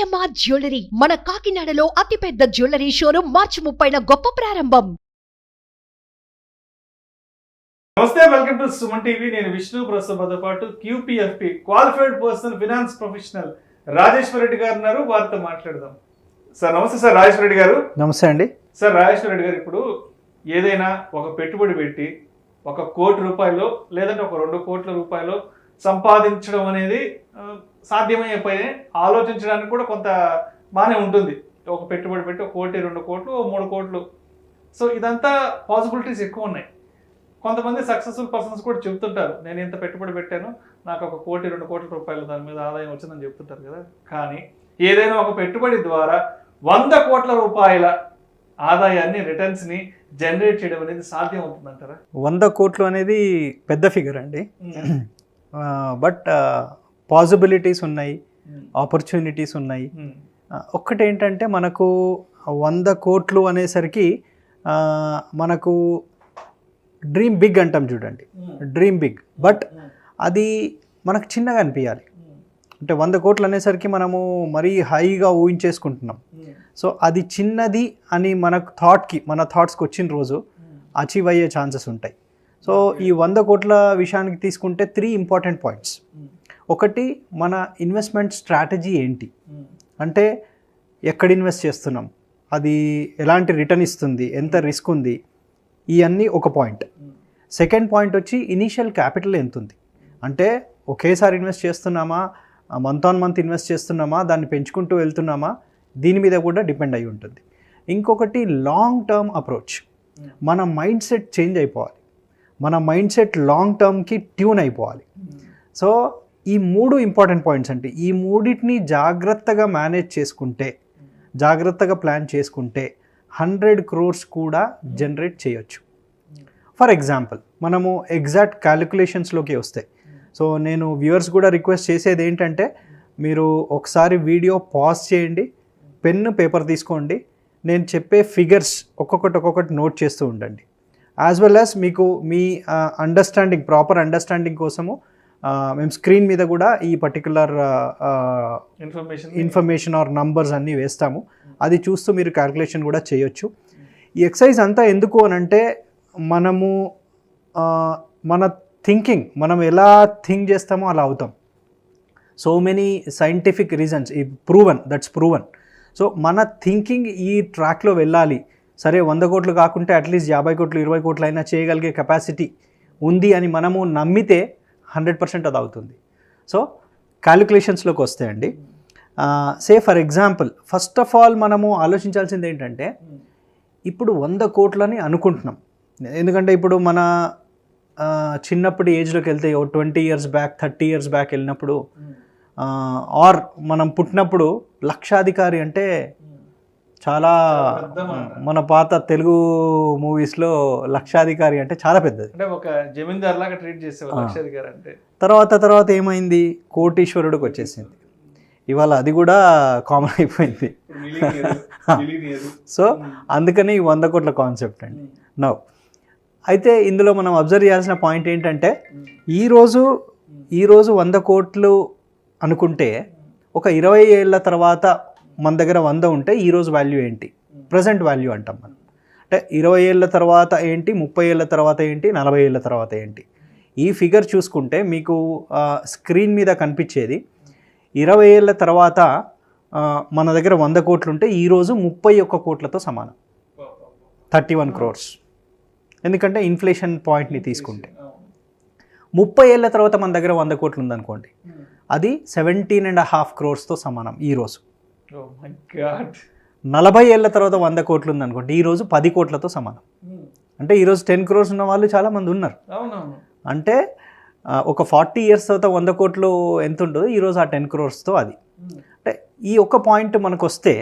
CMR jewellery మన కాకినాడలో అతిపెద్ద జ్యువెలరీ షోరూమ్ మార్చి 30న గొప్ప ప్రారంభం. నమస్తే, వెల్కమ్ టు సుమన్ టీవీ. నేను విష్ణు. ప్రస్తుతంతో పాటు QPFP qualified person finance professional Rajeshwara Reddy గారు ఉన్నారు. వారితో మాట్లాడదాం. సార్ నమస్తే. సార్ రాజేశ్వర రెడ్డి గారు. నమస్తే అండి. సార్ రాజేశ్వర రెడ్డి గారు, ఇప్పుడు ఏదైనా ఒక పెట్టుబడి పెట్టి ₹1 కోటి లేదంటే ఒక 2 కోట్ల రూపాయలు సంపాదించడం అనేది సాధ్యమయ్యే పని. ఆలోచించడానికి కూడా కొంత బాగానే ఉంటుంది. ఒక పెట్టుబడి పెట్టి 1 కోటి, 2 కోట్లు, 3 కోట్లు. సో ఇదంతా పాసిబిలిటీస్ ఎక్కువ ఉన్నాయి. కొంతమంది సక్సెస్ఫుల్ పర్సన్స్ కూడా చెప్తుంటారు, నేను ఇంత పెట్టుబడి పెట్టాను, నాకు 1 కోటి, 2 కోట్ల రూపాయలు దాని మీద ఆదాయం వచ్చిందని చెప్తుంటారు కదా. కానీ ఏదైనా ఒక పెట్టుబడి ద్వారా 100 కోట్ల రూపాయల ఆదాయాన్ని, రిటర్న్స్ని జనరేట్ చేయడం అనేది సాధ్యం అవుతుందంటారా? 100 కోట్లు అనేది పెద్ద ఫిగర్ అండి. బట్ పాసిబిలిటీస్ ఉన్నాయి, ఆపర్చునిటీస్ ఉన్నాయి. ఒక్కటేంటంటే మనకు 100 కోట్లు అనేసరికి మనకు డ్రీమ్ బిగ్ అంటాం చూడండి, డ్రీమ్ బిగ్. బట్ అది మనకు చిన్నగా అనిపించాలి. అంటే 100 కోట్లు అనేసరికి మనము మరీ హైగా ఊహించేసుకుంటున్నాం. సో అది చిన్నది అని మన థాట్స్కి వచ్చిన రోజు అచీవ్ అయ్యే ఛాన్సెస్ ఉంటాయి. సో ఈ 100 కోట్ల విషయానికి తీసుకుంటే 3 ఇంపార్టెంట్ పాయింట్స్. ఒకటి, మన ఇన్వెస్ట్మెంట్ స్ట్రాటజీ ఏంటి, అంటే ఎక్కడ ఇన్వెస్ట్ చేస్తున్నాం, అది ఎలాంటి రిటర్న్ ఇస్తుంది, ఎంత రిస్క్ ఉంది, ఇవన్నీ ఒక పాయింట్. సెకండ్ పాయింట్ వచ్చి ఇనీషియల్ క్యాపిటల్ ఎంత ఉంది, అంటే ఒకేసారి ఇన్వెస్ట్ చేస్తున్నామా, మంత్ ఆన్ మంత్ ఇన్వెస్ట్ చేస్తున్నామా, దాన్ని పెంచుకుంటూ వెళ్తున్నామా, దీని మీద కూడా డిపెండ్ అయి ఉంటుంది. ఇంకొకటి లాంగ్ టర్మ్ అప్రోచ్. మన మైండ్ సెట్ చేంజ్ అయిపోవాలి, మన మైండ్ సెట్ లాంగ్ టర్మ్కి ట్యూన్ అయిపోవాలి. సో ఈ 3 ఇంపార్టెంట్ పాయింట్స్ అంటే ఈ మూడింటిని జాగ్రత్తగా మేనేజ్ చేసుకుంటే, జాగ్రత్తగా ప్లాన్ చేసుకుంటే 100 crores కూడా జనరేట్ చేయొచ్చు. ఫర్ ఎగ్జాంపుల్ మనము ఎగ్జాక్ట్ క్యాలిక్యులేషన్స్లోకి వస్తే, సో నేను వ్యూవర్స్ కూడా రిక్వెస్ట్ చేసేది ఏంటంటే, మీరు ఒకసారి వీడియో పాజ్ చేయండి, పెన్ పేపర్ తీసుకోండి, నేను చెప్పే ఫిగర్స్ ఒక్కొక్కటి నోట్ చేస్తూ ఉండండి. యాజ్ వెల్ యాజ్ మీకు మీ అండర్స్టాండింగ్, ప్రాపర్ అండర్స్టాండింగ్ కోసము మేము స్క్రీన్ మీద కూడా ఈ పర్టికులర్ ఇన్ఫర్మేషన్ ఆర్ నంబర్స్ అన్నీ వేస్తాము. అది చూస్తూ మీరు క్యాల్కులేషన్ కూడా చేయొచ్చు. ఈ ఎక్సర్సైజ్ అంతా ఎందుకు అనంటే, మనము మన థింకింగ్, మనం ఎలా థింక్ చేస్తామో అలా అవుతాం. So many scientific reasons, that's proven. So మన థింకింగ్ ఈ ట్రాక్లో వెళ్ళాలి. సరే 100 కోట్లు కాకుంటే అట్లీస్ట్ 50 కోట్లు 20 కోట్లు అయినా చేయగలిగే కెపాసిటీ ఉంది అని మనము నమ్మితే 100% అది అవుతుంది. సో క్యాలిక్యులేషన్స్లోకి వస్తే అండి, say for example, first of all మనము ఆలోచించాల్సింది ఏంటంటే, ఇప్పుడు 100 కోట్లని అనుకుంటున్నాం. ఎందుకంటే ఇప్పుడు మన చిన్నప్పుడు ఏజ్లోకి వెళ్తే 20 years బ్యాక్, 30 years బ్యాక్ వెళ్ళినప్పుడు, ఆర్ మనం పుట్టినప్పుడు లక్షాధికారి అంటే చాలా, మన పాత తెలుగు మూవీస్లో లక్షాధికారి అంటే చాలా పెద్దది, అంటే ఒక జమీందార్ లాగా ట్రీట్ చేసేవారు లక్షాధికారి అంటే. తర్వాత ఏమైంది, కోటీశ్వరుడికి వచ్చేసింది. ఇవాళ అది కూడా కామన్ అయిపోయింది. సో అందుకని 100 కోట్ల కాన్సెప్ట్ అండి. నౌ అయితే ఇందులో మనం అబ్జర్వ్ చేయాల్సిన పాయింట్ ఏంటంటే, ఈరోజు 100 కోట్లు అనుకుంటే ఒక 20 ఏళ్ళ తర్వాత మన దగ్గర 100 ఉంటే ఈరోజు వాల్యూ ఏంటి, ప్రజెంట్ వాల్యూ అంటాం మనం. అంటే 20 ఏళ్ళ తర్వాత ఏంటి, 30 ఏళ్ళ తర్వాత ఏంటి, 40 ఏళ్ళ తర్వాత ఏంటి. ఈ ఫిగర్ చూసుకుంటే మీకు స్క్రీన్ మీద కనిపించేది 20 ఏళ్ళ తర్వాత మన దగ్గర 100 కోట్లు ఉంటే ఈరోజు 31 కోట్లతో సమానం, 31 crores. ఎందుకంటే ఇన్ఫ్లేషన్ పాయింట్ని తీసుకుంటే 30 ఏళ్ళ తర్వాత మన దగ్గర 100 కోట్లు ఉందనుకోండి, అది 17.5 crores సమానం ఈరోజు. 40 ఏళ్ళ తర్వాత 100 కోట్లు ఉందనుకోండి, ఈరోజు 10 కోట్లతో సమానం. అంటే ఈరోజు 10 crores ఉన్న వాళ్ళు చాలామంది ఉన్నారు. అంటే ఒక 40 years తర్వాత 100 కోట్లు ఎంత ఉంటుందో ఈరోజు ఆ 10 crores అది. అంటే ఈ ఒక్క పాయింట్ మనకు వస్తే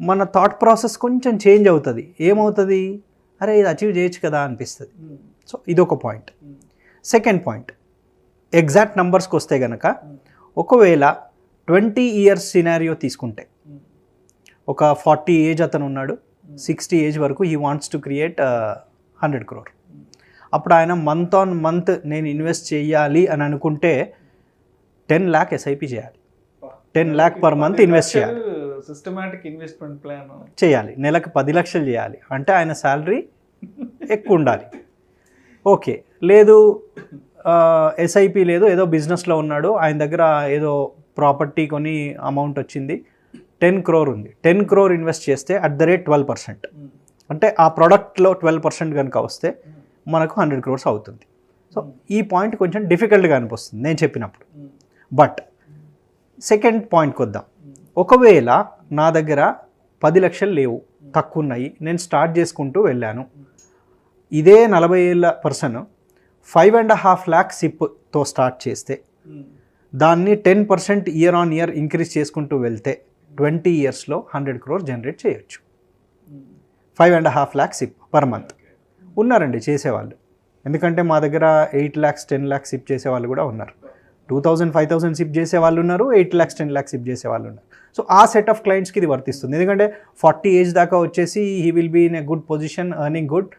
మన థాట్ ప్రాసెస్ కొంచెం చేంజ్ అవుతుంది. ఏమవుతుంది, అరే ఇది అచీవ్ చేయొచ్చు కదా అనిపిస్తుంది. సో ఇదొక పాయింట్. సెకండ్ పాయింట్, ఎగ్జాక్ట్ నెంబర్స్కి వస్తే కనుక, ఒకవేళ 20 years సినారియో తీసుకుంటే, ఒక 40 ఏజ్ అతను ఉన్నాడు, 60 ఏజ్ వరకు he wants to create 100 crore. అప్పుడు ఆయన మంత్ ఆన్ మంత్ నేను ఇన్వెస్ట్ చేయాలి అని అనుకుంటే 10 lakh SIP చేయాలి. 10 lakh per month ఇన్వెస్ట్ చేయాలి. సిస్టమాటిక్ ఇన్వెస్ట్మెంట్ ప్లాన్ చేయాలి. నెలకు 10 లక్షలు చేయాలి అంటే ఆయన శాలరీ ఎక్కువ ఉండాలి. ఓకే, లేదు ఎస్ఐపి లేదు, ఏదో బిజినెస్లో ఉన్నాడు, ఆయన దగ్గర ఏదో ప్రాపర్టీ కొని అమౌంట్ వచ్చింది, 10 crore ఉంది, 10 crore ఇన్వెస్ట్ చేస్తే అట్ ద రేట్ 12%, అంటే ఆ ప్రోడక్ట్లో 12% కనుక వస్తే మనకు 100 crores అవుతుంది. సో ఈ పాయింట్ కొంచెం డిఫికల్ట్గా అనిపిస్తుంది నేను చెప్పినప్పుడు. బట్ సెకండ్ పాయింట్కి వద్దాం. ఒకవేళ నా దగ్గర 10 లక్షలు లేవు, తక్కువ ఉన్నాయి, నేను స్టార్ట్ చేసుకుంటూ వెళ్ళాను, ఇదే 40 ఏళ్ళ పర్సన్ 5.5 lakh సిప్తో స్టార్ట్ చేస్తే దాన్ని 10% ఇయర్ ఆన్ ఇయర్ ఇంక్రీజ్ చేసుకుంటూ వెళ్తే 20 yearsలో 100 crore జనరేట్ చేయొచ్చు. 5.5 lakh సిప్ పర్ మంత్ ఉన్నారండి చేసేవాళ్ళు. ఎందుకంటే మా దగ్గర 8 lakhs 10 lakhs సిప్ చేసేవాళ్ళు కూడా ఉన్నారు, 2000 5000 సిప్ చేసే వాళ్ళు ఉన్నారు, 8 lakhs 10 lakhs సిప్ చేసే వాళ్ళు ఉన్నారు. సో ఆ సెట్ ఆఫ్ క్లయింట్స్కి ఇది వర్తిస్తుంది. ఎందుకంటే 40 ఏజ్ దాకా వచ్చేసి he will be in a good position, earning good.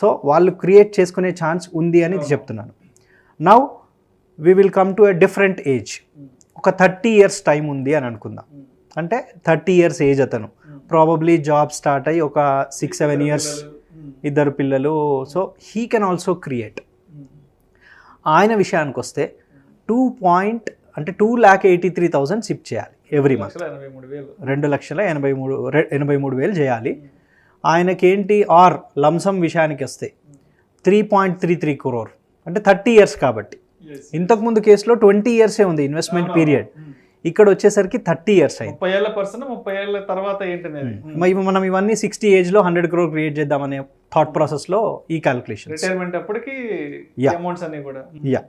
So వాళ్ళు క్రియేట్ చేసుకునే ఛాన్స్ ఉంది అని ఇది చెప్తున్నాను. Now we will come to a different age. ఒక 30 years టైం ఉంది అని అనుకుందాం. అంటే 30 years ఏజ్ అతను ప్రాబబ్లీ జాబ్ స్టార్ట్ అయ్యి ఒక 6-7 years, 2 పిల్లలు. So he can also create. ఆయన విషయానికి వస్తే 2,83,000 సిప్ చేయాలి ఎవ్రీ మంత్, 2,83,000 చేయాలి. ఆయనకేంటి ఆర్ లంసమ్ విషయానికి వస్తే 3.33 crore, అంటే 30 years కాబట్టి. ఇంతకుముందు కేసులో 20 years ఉంది ఇన్వెస్ట్మెంట్ పీరియడ్, ఇక్కడ వచ్చేసరికి 30 years అయింది. 30 ఏళ్ల పర్సన్ 30 ఏళ్ల తర్వాత ఏంటనేది మనం ఇవన్నీ 60 ఏజ్లో 100 crore క్రియేట్ చేద్దామనే థాట్ ప్రాసెస్లో ఈ క్యాలిక్యులేషన్, రిటైర్మెంట్ అప్పటికి అమౌంట్స్ అన్ని కూడా. యా,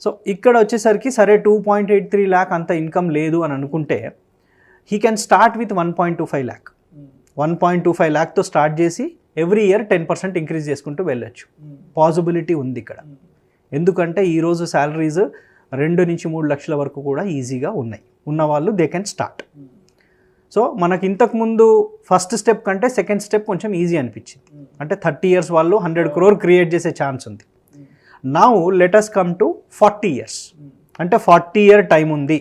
సో ఇక్కడ వచ్చేసరికి సరే 2.83 lakh అంత ఇన్కమ్ లేదు అని అనుకుంటే he can start with 1.25 lakh. 1.25 lakh start చేసి ఎవ్రీ ఇయర్ 10% ఇంక్రీజ్ చేసుకుంటూ వెళ్ళొచ్చు. పాసిబిలిటీ ఉంది ఇక్కడ. ఎందుకంటే ఈరోజు శాలరీస్ 2 నుంచి 3 లక్షల వరకు కూడా ఈజీగా ఉన్నాయి. ఉన్నవాళ్ళు దే కెన్ స్టార్ట్. సో మనకి ఇంతకుముందు ఫస్ట్ స్టెప్ కంటే సెకండ్ స్టెప్ కొంచెం ఈజీ అనిపించింది. అంటే 30 years వాళ్ళు 100 crore క్రియేట్ చేసే ఛాన్స్ ఉంది. Now let us come to 40 years. అంటే 40 year టైం ఉంది,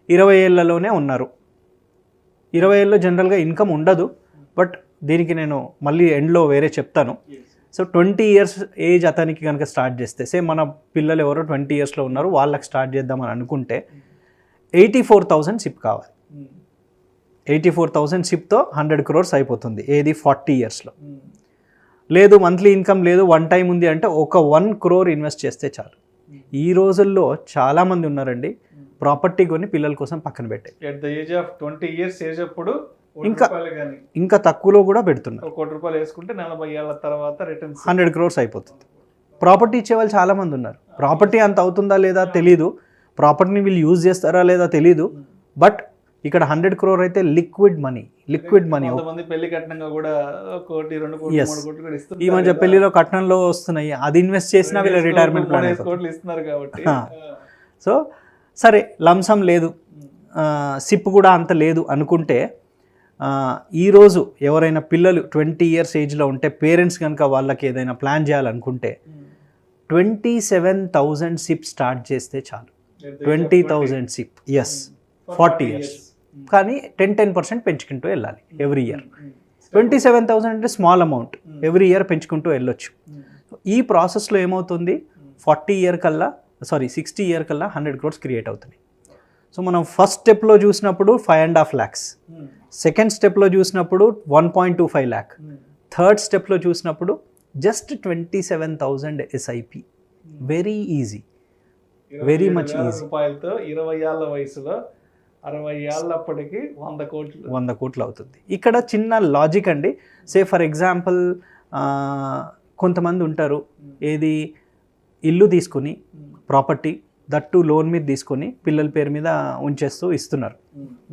20 ఏళ్లలోనే ఉన్నారు. 20 ఏళ్ళలో జనరల్గా ఇన్కమ్ ఉండదు, బట్ దీనికి నేను మళ్ళీ ఎండ్లో వేరే చెప్తాను. సో 20 years ఏజ్ అతనికి కనుక స్టార్ట్ చేస్తే, సేమ్ మన పిల్లలు ఎవరో 20 yearsలో ఉన్నారు, వాళ్ళకి స్టార్ట్ చేద్దామని అనుకుంటే 84,000 సిప్ కావాలి. 84,000 సిప్తో 100 crores అయిపోతుంది. ఏది 40 yearsలో. లేదు మంత్లీ ఇన్కమ్ లేదు, వన్ టైం ఉంది అంటే ఒక 1 crore ఇన్వెస్ట్ చేస్తే చాలు. ఈ రోజుల్లో చాలామంది ఉన్నారండి ప్రాపర్టీ కొని పిల్లల కోసం పక్కన పెట్టాయి. At the age of 20 years age అప్పుడు ఇంకా తక్కువలో కూడా పెడుతున్నారు. 1 కోటి రూపాయలు వేసుకుంటే 40 ఏళ్ల తర్వాత రిటర్న్స్ 100 crores అయిపోతుంది. ప్రాపర్టీ ఇచ్చే వాళ్ళు చాలామంది ఉన్నారు. ప్రాపర్టీ అంత అవుతుందా లేదా తెలీదు, ప్రాపర్టీని వీళ్ళు యూజ్ చేస్తారా లేదా తెలీదు, బట్ ఇక్కడ 100 crore అయితే లిక్విడ్ మనీ. కొంతమంది పెళ్లి కట్నంగా కూడా 1 కోటి 2 కోటి 3 కోట్లు కూడా ఇస్తున్నారు. ఈ మధ్య పెళ్లిలో కట్నంలో వస్తున్నాయి, అది ఇన్వెస్ట్ చేసినా వీళ్ళ రిటైర్మెంట్ ప్లాన్ ఇస్తున్నారు కాబట్టి. సో సరే లంసమ్ లేదు, సిప్ కూడా అంత లేదు అనుకుంటే, ఈరోజు ఎవరైనా పిల్లలు 20 years ఏజ్లో ఉంటే పేరెంట్స్ కనుక వాళ్ళకి ఏదైనా ప్లాన్ చేయాలనుకుంటే 27,000 సిప్ స్టార్ట్ చేస్తే చాలు. 20,000 సిప్, ఎస్ 40 years. కానీ 10% పెంచుకుంటూ వెళ్ళాలి ఎవ్రీ ఇయర్. 27,000 అంటే స్మాల్ అమౌంట్, ఎవ్రీ ఇయర్ పెంచుకుంటూ వెళ్ళొచ్చు. ఈ ప్రాసెస్లో ఏమవుతుంది, 60 year కల్లా 100 crores క్రియేట్ అవుతుంది. సో మనం ఫస్ట్ స్టెప్లో చూసినప్పుడు 5.5 lakhs, సెకండ్ స్టెప్లో చూసినప్పుడు 1.25 lakh, థర్డ్ స్టెప్లో చూసినప్పుడు just 27,000 SIP. Very easy, very much easy. రూపాయలతో 20 ఏళ్ల వయసులో 60 ఏళ్ళప్పటికి 100 కోట్లు అవుతుంది. ఇక్కడ చిన్న లాజిక్ అండి. సే ఫర్ ఎగ్జాంపుల్ కొంతమంది ఉంటారు, ఏది ఇల్లు తీసుకుని ప్రాపర్టీ దట్టు లోన్ మీద తీసుకొని పిల్లల పేరు మీద ఉంచేస్తూ ఇస్తున్నారు.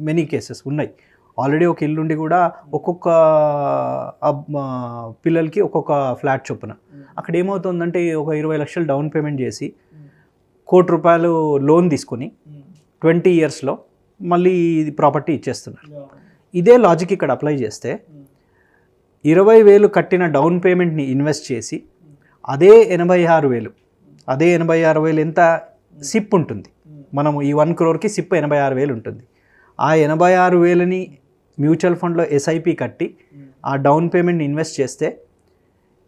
మెనీ కేసెస్ ఉన్నాయి. ఆల్రెడీ ఒక ఇల్లుండి కూడా ఒక్కొక్క పిల్లలకి ఒక్కొక్క ఫ్లాట్ చొప్పున. అక్కడ ఏమవుతుందంటే ఒక 20 లక్షలు డౌన్ పేమెంట్ చేసి 1 కోటి రూపాయలు లోన్ తీసుకొని 20 yearsలో మళ్ళీ ప్రాపర్టీ ఇచ్చేస్తున్నారు. ఇదే లాజిక్ ఇక్కడ అప్లై చేస్తే 20,000 కట్టిన డౌన్ పేమెంట్ని ఇన్వెస్ట్ చేసి అదే 86,000 ఎంత సిప్ ఉంటుంది. మనము ఈ 1 crore సిప్ 86,000 ఉంటుంది. ఆ 86,000ని మ్యూచువల్ ఫండ్లో ఎస్ఐపి కట్టి ఆ డౌన్ పేమెంట్ని ఇన్వెస్ట్ చేస్తే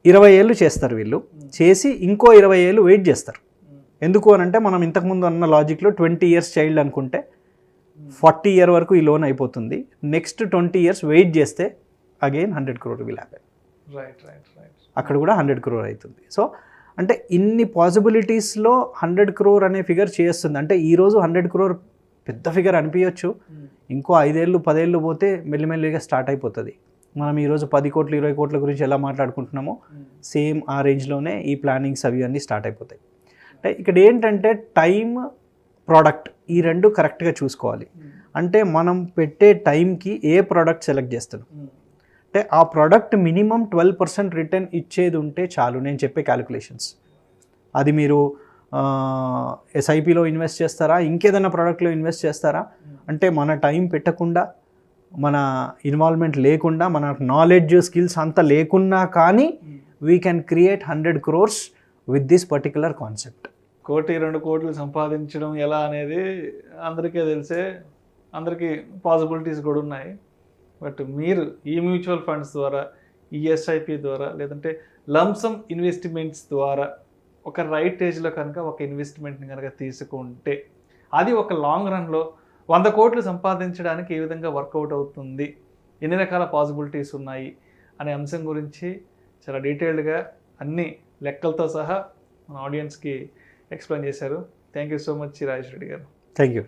20 ఏళ్ళు చేస్తారు వీళ్ళు. చేసి ఇంకో 20 ఏళ్ళు వెయిట్ చేస్తారు. ఎందుకు అని అంటే మనం ఇంతకుముందు అన్న లాజిక్లో 20 ఇయర్స్ చైల్డ్ అనుకుంటే 40 ఇయర్ వరకు ఈ లోన్ అయిపోతుంది. నెక్స్ట్ 20 ఇయర్స్ వెయిట్ చేస్తే అగైన్ 100 crore విల్ హ్యాపెన్. అక్కడ కూడా 100 crore అవుతుంది. సో అంటే ఇన్ని పాసిబిలిటీస్లో 100 crore అనే ఫిగర్ చేస్తుంది. అంటే ఈరోజు 100 crore పెద్ద ఫిగర్ అనిపించవచ్చు, ఇంకో 5 ఏళ్ళు 10 ఏళ్ళు పోతే మెల్లిమెల్లిగా స్టార్ట్ అయిపోతుంది. మనం ఈరోజు 10 కోట్లు 20 కోట్ల గురించి ఎలా మాట్లాడుకుంటున్నామో సేమ్ ఆ రేంజ్లోనే ఈ ప్లానింగ్స్ అవి అన్నీ స్టార్ట్ అయిపోతాయి. అంటే ఇక్కడ ఏంటంటే టైం, ప్రోడక్ట్ ఈ రెండు కరెక్ట్గా చూసుకోవాలి. అంటే మనం పెట్టే టైంకి ఏ ప్రోడక్ట్ సెలెక్ట్ చేస్తాం అంటే ఆ ప్రోడక్ట్ మినిమం 12% రిటర్న్ ఇచ్చేది ఉంటే చాలు. నేను చెప్పే క్యాలిక్యులేషన్స్ అది మీరు ఎస్ఐపిలో ఇన్వెస్ట్ చేస్తారా, ఇంకేదైనా ప్రోడక్ట్లో ఇన్వెస్ట్ చేస్తారా అంటే మన టైం పెట్టకుండా, మన ఇన్వాల్వ్మెంట్ లేకుండా, మన నాలెడ్జ్ స్కిల్స్ అంతా లేకున్నా కానీ we can create 100 crores with this particular concept. 1-2 కోట్లు సంపాదించడం ఎలా అనేది అందరికీ తెలిసే, అందరికీ పాసిబిలిటీస్ కూడా ఉన్నాయి. బట్ మీరు ఈ మ్యూచువల్ ఫండ్స్ ద్వారా, ఈ ఎస్ఐపి ద్వారా, లేదంటే లంసమ్ ఇన్వెస్ట్మెంట్స్ ద్వారా ఒక రైట్ ఏజ్లో కనుక ఒక ఇన్వెస్ట్మెంట్ని కనుక తీసుకుంటే అది ఒక లాంగ్ రన్లో 100 కోట్లు సంపాదించడానికి ఏ విధంగా వర్కౌట్ అవుతుంది, ఎన్ని రకాల పాసిబిలిటీస్ ఉన్నాయి అనే అంశం గురించి చాలా డీటెయిల్డ్గా అన్ని లెక్కలతో సహా మన ఆడియన్స్కి ఎక్స్ప్లెయిన్ చేశారు. Thank you so much Rajesh Reddy గారు. Thank you.